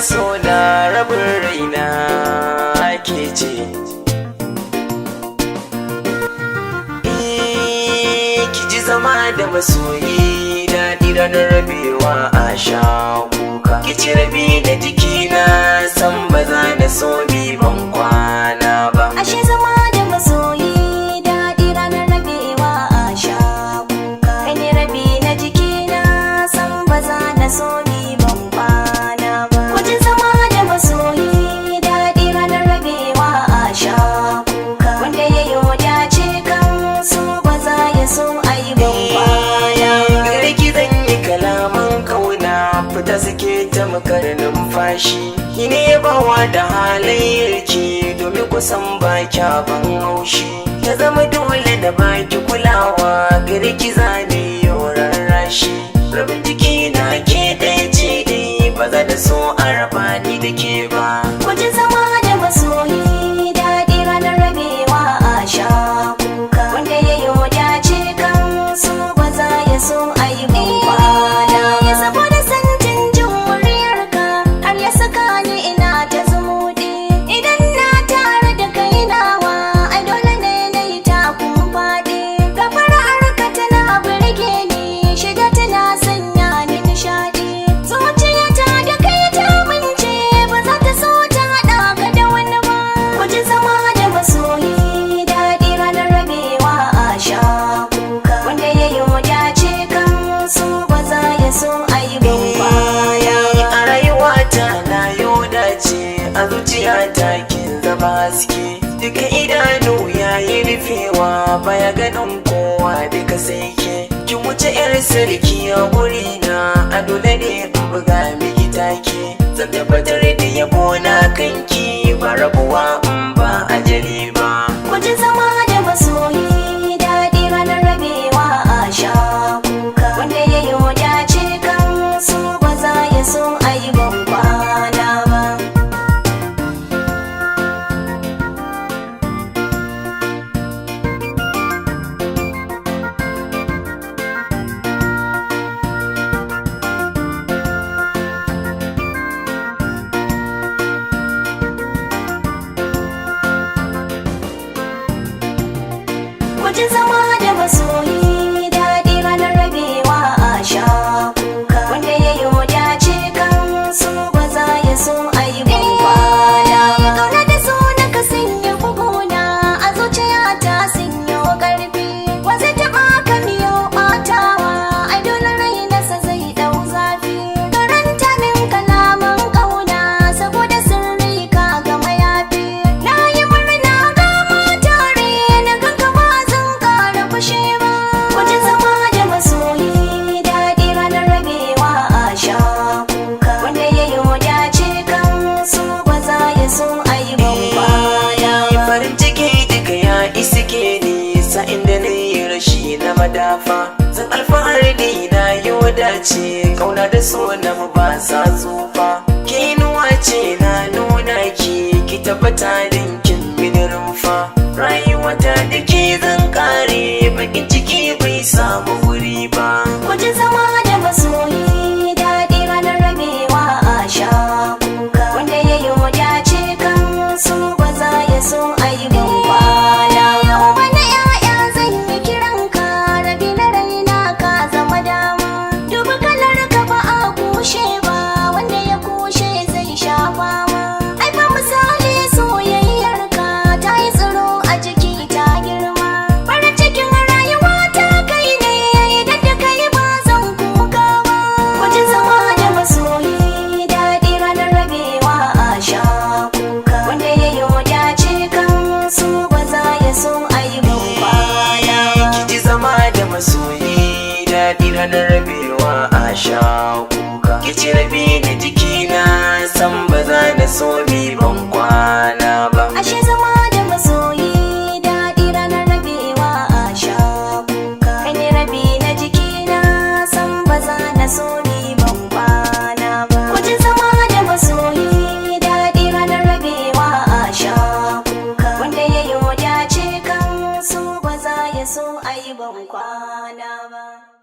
so na rabin raina ke ce. Ki ji zama da masoyi daɗi ranar rabewa a sha kuka. Ki ci rabi da jikina san ba za na so bi ban kwana ba. Ashe zama da masoyi daɗi ranar rabewa a sha kuka. Kai ne rabi na jikina san ba za na so bi ban kwana ba. Wajen zama da masoyi daɗi ranar rabewa a sha kuka. Wanda ya yi dace kan so ba za ya so a yi ban kwana ba. Gare ki zan yi kalaman kauna fita suke ta makar numfashi. Ki ne bawa da halayyarki domin kusan ba kya ban haushi. Ya zama dole da baki kulawa gare ki zane yoran rashi. Rabin jiki na ke ɗaya ce dai ba za da so a raba ni da ke ba. Wajen zama da masoyi daɗi ranar rabewa a sha kuka. Wanda ya yi dace kan so ba za ya so a yi ban kwana ba. Saboda santin jin muryarka har ya saka ni ina ta zumuɗi. Idan na tare da kai nawa ai dole ne na yi takun faɗi. Gafararka tana burge ni, shiga tana sanya ni nishaɗi. Zuciyata da kai ta mince ba za ta so ta haɗa ka da wani ba. Wajen zama da masoyi daɗi ranar rabewa a sha kuka. Wanda ya yi dace kan so ba za ya so a yi ban kwana ba. A rayuwata na yau dace a zuciyata kin zama haske. Duka idanu yayi rufewa baya ganin kowa duka sai ke. Kin wuce yar sarki a gurina a dole ne in buga miki take. Zan tabbatar da yabo na kanki ba rabuwa in ba ajali ba. Wajen zama da masoyi daɗi ranar rabewa a sha kuka. Wanda ya yi dace kan so ba za ya so a yi ban kwana ba. Wajen zama da masoyi daɗi ranar rabewa a sha kuka. Wanda ya yi dace kan so ba za ya so a yi ban kwana ba. Ƙauna da so na ka sanya buguna a zuciyata sanya ƙarfi. Wa zai taɓa ka miyo ɓatawa ai dole rainasa zai ɗau zafi. Karanta min kalaman ƙauna saboda sirri ka ga mayafi. Na yi murna ga tare na ganka ba zan ƙara fushi ba. Wajen zama da masoyi daɗi ranar rabewa a sha kuka. Wanda ya yi dace kan so ba za ya so a yi ban kwana ba. Farin ciki duka ya iske ni sa'in da na yi rashi na madafa. Zan alfahari da na yi wadace kauna da so na mu ba sa tsufa. Ki inuwa ce na nuna ki tabbata dinkin mini rumfa. Rayuwata da ke zan kare bakin ciki bai samu wuri ba. Wajen zama da masoyi daɗi ranar rabewa a sha kuka. Wanda ya yi dace kan so ba za ya so a yi ban kwana ba. Wani 'ya'ya zan yi kiranka rabi na raina ka zama dama. Duba kalar ka ba a kushe ba, wanda ya kushe zai sha fama. Ai ba misali soyayyarka ta yi tsiro a jiki ta girma. Farin cikin rayuwa ta kai ne idan da kai ba zan kuka ba. Wajen zama da masoyi daɗi ranar rabewa a sha kuka. Wanda ya yi dace kan so ba za ya so a yi ban kwana ba. Ki ji zama da masoyi daɗi ranar rabewa a sha kuka. Ki ci rabi da jikina san ba za na so mi ban kwana ba. Ashe zama da masoyi daɗi ranar rabewa a sha kuka. Kai ne rabi na jikina san ba za na so ni ban kwana ba. Wajen zama da masoyi daɗi ranar rabewa a sha kuka. Wanda ya yi dace kan so ba za ya so a yi ban kwana ba.